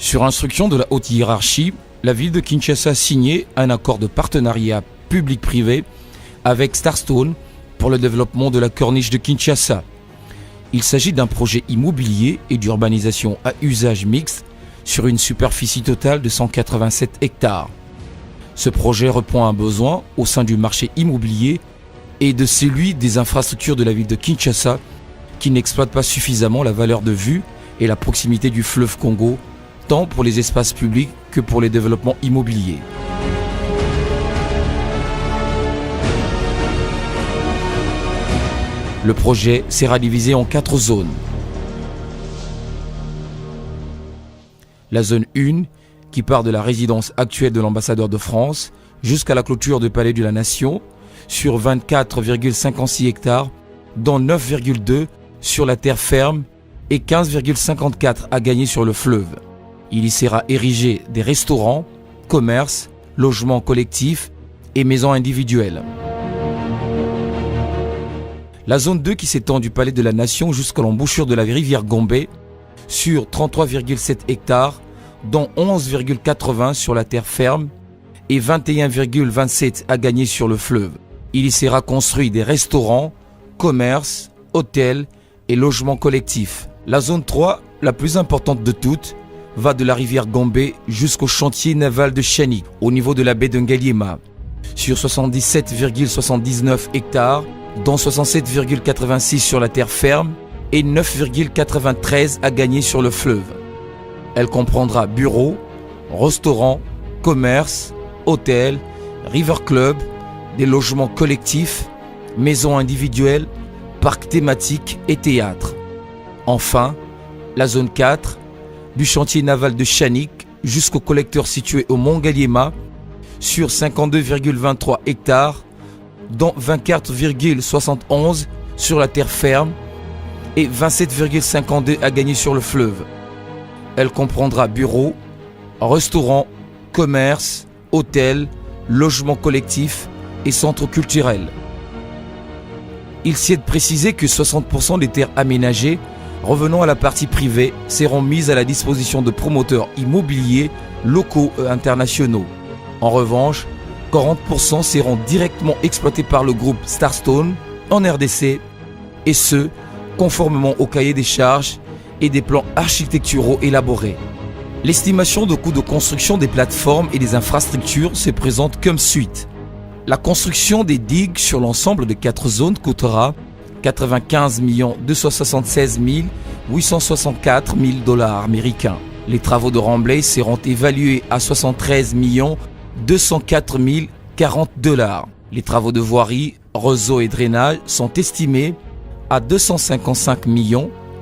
Sur instruction de la haute hiérarchie, la ville de Kinshasa a signé un accord de partenariat public-privé avec Starstone pour le développement de la corniche de Kinshasa. Il s'agit d'un projet immobilier et d'urbanisation à usage mixte sur une superficie totale de 187 hectares. Ce projet répond à un besoin au sein du marché immobilier et de celui des infrastructures de la ville de Kinshasa qui n'exploitent pas suffisamment la valeur de vue et la proximité du fleuve Congo, tant pour les espaces publics que pour les développements immobiliers. Le projet sera divisé en 4 zones. La zone 1, qui part de la résidence actuelle de l'ambassadeur de France jusqu'à la clôture du Palais de la Nation, sur 24,56 hectares, dont 9,2 sur la terre ferme et 15,54 à gagner sur le fleuve. Il y sera érigé des restaurants, commerces, logements collectifs et maisons individuelles. La zone 2 qui s'étend du Palais de la Nation jusqu'à l'embouchure de la rivière Gombe sur 33,7 hectares, dont 11,80 sur la terre ferme et 21,27 à gagner sur le fleuve. Il y sera construit des restaurants, commerces, hôtels et logements collectifs. La zone 3, la plus importante de toutes, va de la rivière Gombe jusqu'au chantier naval de Chani, au niveau de la baie de Ngaliema, sur 77,79 hectares, dont 67,86 sur la terre ferme et 9,93 à gagner sur le fleuve. Elle comprendra bureaux, restaurants, commerces, hôtels, river club, des logements collectifs, maisons individuelles, parcs thématiques et théâtres. Enfin, la zone 4, du chantier naval de Chanik jusqu'au collecteur situé au Mont Ngaliema, sur 52,23 hectares, dont 24,71 sur la terre ferme et 27,52 à gagner sur le fleuve. Elle comprendra bureaux, restaurants, commerces, hôtels, logements collectifs et centres culturels. Il s'y est précisé que 60% des terres aménagées revenant à la partie privée seront mises à la disposition de promoteurs immobiliers locaux et internationaux. En revanche, 40% seront directement exploités par le groupe Starstone en RDC, et ce, conformément au cahier des charges et des plans architecturaux élaborés. L'estimation de coût de construction des plateformes et des infrastructures se présente comme suit. La construction des digues sur l'ensemble des 4 zones coûtera 95 276 864 $. Les travaux de remblai seront évalués à 73 204 040 $. Les travaux de voirie, réseau et drainage sont estimés à 255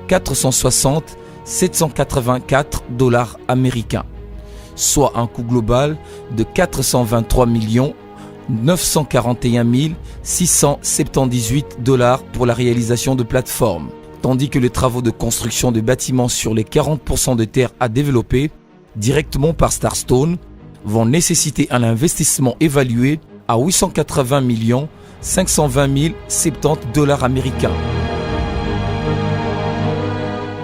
460 784 $, soit un coût global de 423 941 678 $ pour la réalisation de plateformes, tandis que les travaux de construction de bâtiments sur les 40% de terres à développer directement par Starstone vont nécessiter un investissement évalué à 880 520 070 $.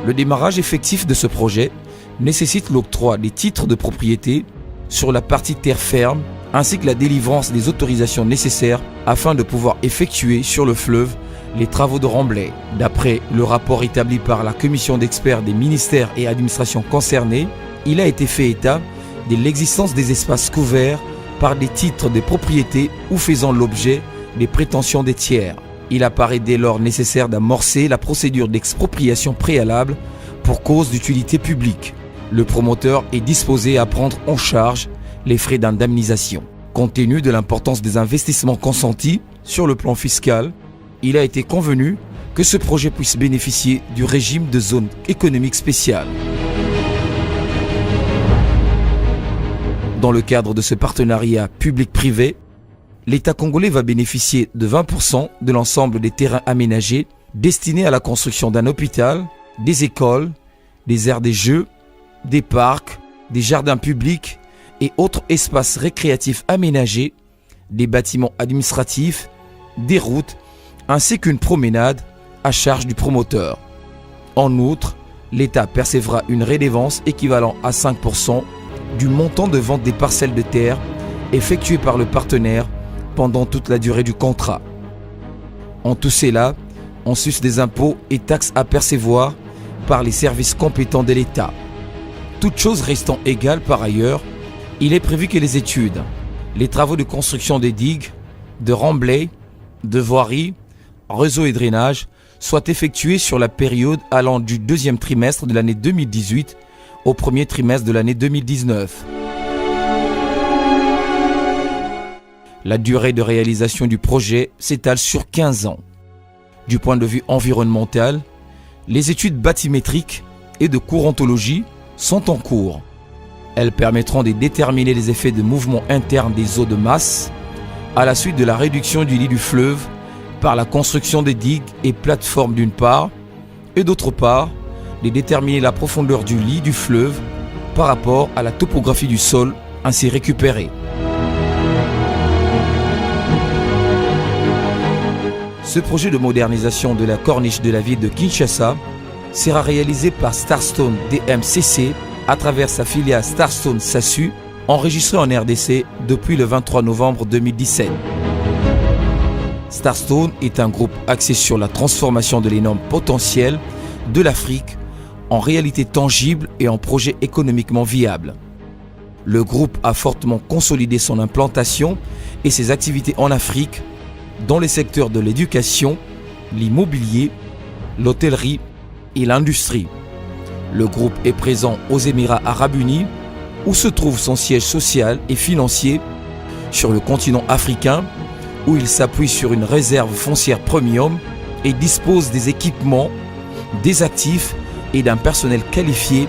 Le démarrage effectif de ce projet nécessite l'octroi des titres de propriété sur la partie terre ferme ainsi que la délivrance des autorisations nécessaires afin de pouvoir effectuer sur le fleuve les travaux de remblai. D'après le rapport établi par la commission d'experts des ministères et administrations concernés, il a été fait état de l'existence des espaces couverts par des titres de propriété ou faisant l'objet des prétentions des tiers. Il apparaît dès lors nécessaire d'amorcer la procédure d'expropriation préalable pour cause d'utilité publique. Le promoteur est disposé à prendre en charge les frais d'indemnisation. Compte tenu de l'importance des investissements consentis sur le plan fiscal, il a été convenu que ce projet puisse bénéficier du régime de zone économique spéciale. Dans le cadre de ce partenariat public-privé, l'État congolais va bénéficier de 20% de l'ensemble des terrains aménagés destinés à la construction d'un hôpital, des écoles, des aires des jeux, des parcs, des jardins publics et autres espaces récréatifs aménagés, des bâtiments administratifs, des routes, ainsi qu'une promenade à charge du promoteur. En outre, l'État percevra une redevance équivalent à 5% du montant de vente des parcelles de terre effectuées par le partenaire pendant toute la durée du contrat. En tout cela, on sus des impôts et taxes à percevoir par les services compétents de l'État. Toutes choses restant égales par ailleurs, il est prévu que les études, les travaux de construction des digues, de remblais, de voiries, réseaux et drainage soient effectués sur la période allant du deuxième trimestre de l'année 2018 au premier trimestre de l'année 2019. La durée de réalisation du projet s'étale sur 15 ans. Du point de vue environnemental, les études bathymétriques et de courantologie sont en cours. Elles permettront de déterminer les effets de mouvement interne des eaux de masse à la suite de la réduction du lit du fleuve par la construction des digues et plateformes d'une part, et d'autre part, de déterminer la profondeur du lit du fleuve par rapport à la topographie du sol ainsi récupéré. Ce projet de modernisation de la corniche de la ville de Kinshasa sera réalisé par Starstone DMCC à travers sa filiale Starstone SASU, enregistrée en RDC depuis le 23 novembre 2017. Starstone est un groupe axé sur la transformation de l'énorme potentiel de l'Afrique en réalité tangible et en projet économiquement viable. Le groupe a fortement consolidé son implantation et ses activités en Afrique dans les secteurs de l'éducation, l'immobilier, l'hôtellerie et l'industrie. Le groupe est présent aux Émirats arabes unis, où se trouve son siège social et financier, sur le continent africain, où il s'appuie sur une réserve foncière premium et dispose des équipements, des actifs et d'un personnel qualifié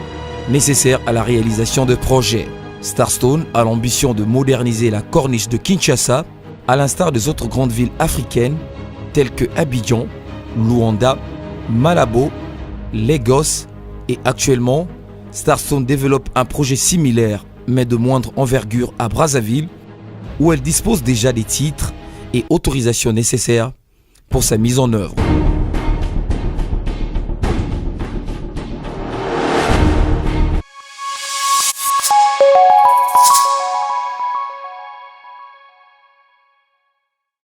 nécessaire à la réalisation de projets. Starstone a l'ambition de moderniser la corniche de Kinshasa, à l'instar des autres grandes villes africaines telles que Abidjan, Luanda, Malabo, Lagos et actuellement, Starstone développe un projet similaire mais de moindre envergure à Brazzaville où elle dispose déjà des titres et autorisations nécessaires pour sa mise en œuvre.